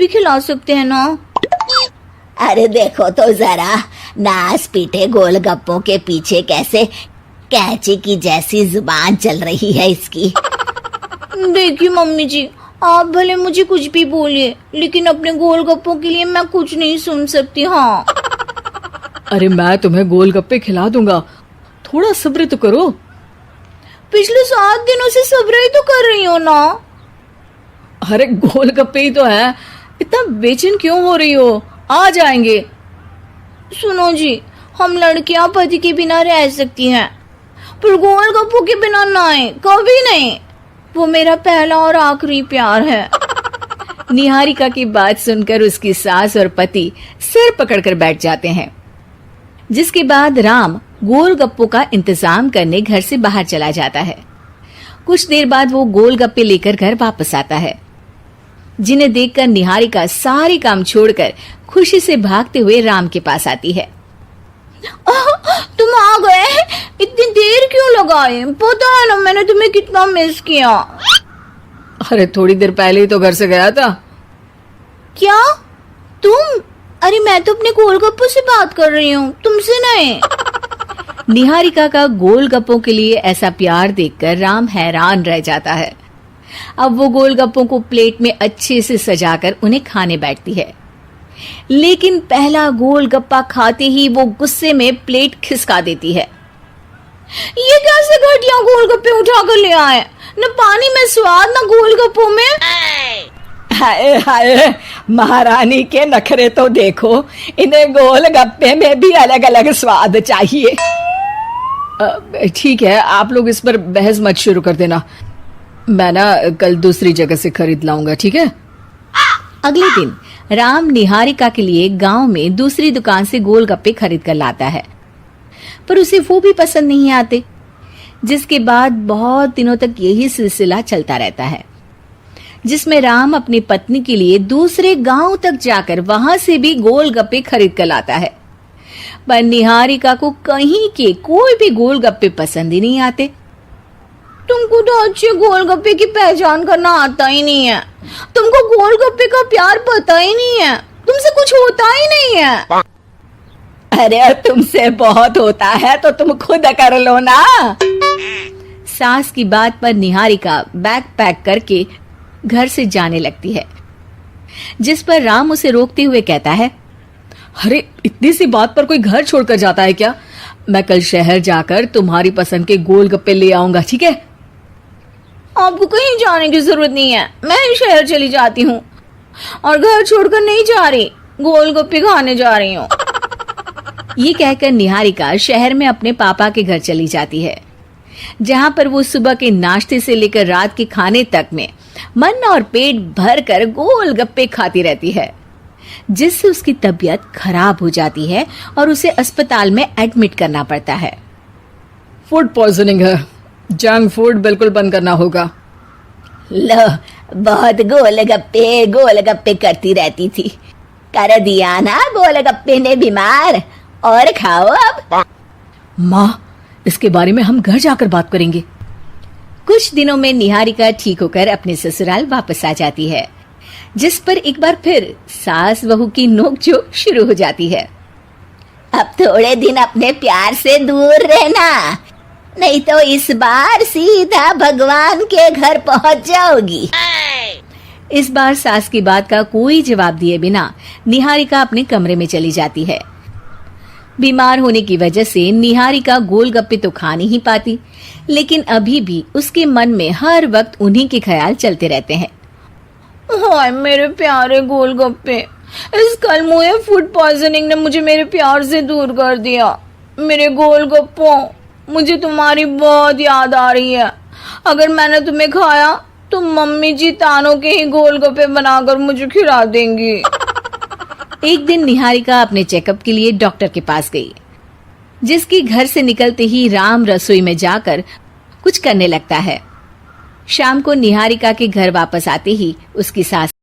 भी खिला सकते हैं ना? अरे देखो तो जरा, नास पीटे गोलगप्पों के पीछे कैसे कैंची की जैसी जुबान चल रही है इसकी। देखिए मम्मी जी, आप भले मुझे कुछ भी बोलिए, लेकिन अपने गोलगप्पों के लिए मैं कुछ नहीं सुन सकती। हाँ। अरे मैं तुम्हें गोलगप्पे खिला दूंगा, थोड़ा सब्र तो करो। पिछले 7 दिनों से सब्र ही तो कर रही हो ना। अरे गोलगप्पे ही तो है, इतना बेचैन क्यों हो रही हो? आ जाएंगे। सुनो जी, हम लड़कियां पति के बिना रह सकती हैं, पर गोलगप्पों के बिना नहीं, कभी नहीं। वो मेरा पहला और आखिरी प्यार है। निहारिका की बात सुनकर उसकी सास और पति सिर पकड़कर बैठ जाते हैं। जिसके बाद राम गोलगप्पों का इंतजाम करने घर से बाहर चला जाता है। कुछ देर बाद वो गोलगप्पे लेकर घर वापस आता है, जिन्हें देखकर निहारिका सारे काम छोड़कर खुशी से भागते हुए राम के पास आती है। तुम आ गए? इतनी देर क्यों लगाए? पता है ना मैंने तुम्हें कितना मिस किया। अरे थोड़ी देर पहले ही तो घर से गया था। क्या तुम? अरे मैं तो अपने गोलगप्पों से बात कर रही हूँ, तुमसे नहीं। निहारिका का गोलगप्पों के लिए ऐसा प्यार देखकर राम हैरान रह जाता है। अब वो गोलगप्पों को प्लेट में अच्छे से सजाकर उन्हें खाने बैठती है, लेकिन पहला गोलगप्पा खाते ही वो गुस्से में प्लेट खिसका देती है। ये कैसे घटिया गोलगप्पे उठा कर ले आए? न पानी में स्वाद, न गोलगप्पों में। हाय हाय, महारानी के नखरे तो देखो, इन्हें गोलगप्पे में भी अलग अलग स्वाद चाहिए। ठीक है, आप लोग इस पर बहस मत शुरू कर देना, मैं ना कल दूसरी जगह से खरीद लाऊंगा, ठीक है? अगले दिन राम निहारिका के लिए गांव में दूसरी दुकान से गोलगप्पे खरीद कर लाता है, पर उसे वो भी पसंद नहीं आते। जिसके बाद बहुत दिनों तक यही सिलसिला चलता रहता है, जिसमें राम अपनी पत्नी के लिए दूसरे गांव तक जाकर वहां से भी गोलगप्पे खरीद कर लाता है, पर निहारिका को कहीं के कोई भी गोलगप्पे पसंद ही नहीं आते। तुमको तो अच्छे गोलगप्पे की पहचान करना आता ही नहीं है, तुमको गोलगप्पे का प्यार पता ही नहीं है, तुमसे कुछ होता ही नहीं है। अरे तुमसे बहुत होता है तो तुम खुद कर लो ना। सास की बात पर निहारिका बैग पैक करके घर से जाने लगती है, जिस पर राम उसे रोकते हुए कहता है, अरे इतनी सी बात पर कोई घर छोड़कर जाता है क्या? मैं कल शहर जाकर तुम्हारी पसंद के गोलगप्पे ले आऊंगा, ठीक है? आपको कहीं जाने की जरूरत नहीं है, मैं ही शहर चली जाती हूँ और घर छोड़कर नहीं जा रही, गोलगप्पे खाने जा रही हूँ। ये कहकर निहारिका शहर में अपने पापा के घर चली जाती है, जहाँ पर वो सुबह के नाश्ते से लेकर रात के खाने तक में मन और पेट भर कर गोलगप्पे खाती रहती है, जिससे उसकी तबीयत खराब हो जाती है और उसे अस्पताल में एडमिट करना पड़ता है। फूड पॉइजनिंग है, जंक फूड बिल्कुल बंद करना होगा। लो, बहुत गोलगप्पे गोलगप्पे करती रहती थी, कर दिया ना गोलगप्पे ने बीमार। और खाओ अब। माँ, इसके बारे में हम घर जाकर बात करेंगे। कुछ दिनों में निहारिका ठीक होकर अपने ससुराल वापस आ जाती है, जिस पर एक बार फिर सास बहू की नोकझोंक शुरू हो जाती है। अब थोड़े दिन अपने प्यार से दूर रहना, नहीं तो इस बार सीधा भगवान के घर पहुंच जाओगी। इस बार सास की बात का कोई जवाब दिए बिना निहारिका अपने कमरे में चली जाती है। बीमार होने की वजह से निहारिका गोलगप्पे तो खा नहीं पाती, लेकिन अभी भी उसके मन में हर वक्त उन्हीं के ख्याल चलते रहते हैं। हाय मेरे प्यारे गोलगप्पे, इस कलमुए फूड पॉइजनिंग ने मुझे मेरे प्यार से दूर कर दिया। मेरे गोलगप्पों, मुझे तुम्हारी बहुत याद आ रही है। अगर मैंने तुम्हें खाया तो मम्मी जी तानों के ही गोलगप्पे बनाकर मुझे खिला देंगी। एक दिन निहारिका अपने चेकअप के लिए डॉक्टर के पास गई, जिसकी घर से निकलते ही राम रसोई में जाकर कुछ करने लगता है। शाम को निहारिका के घर वापस आते ही उसकी सास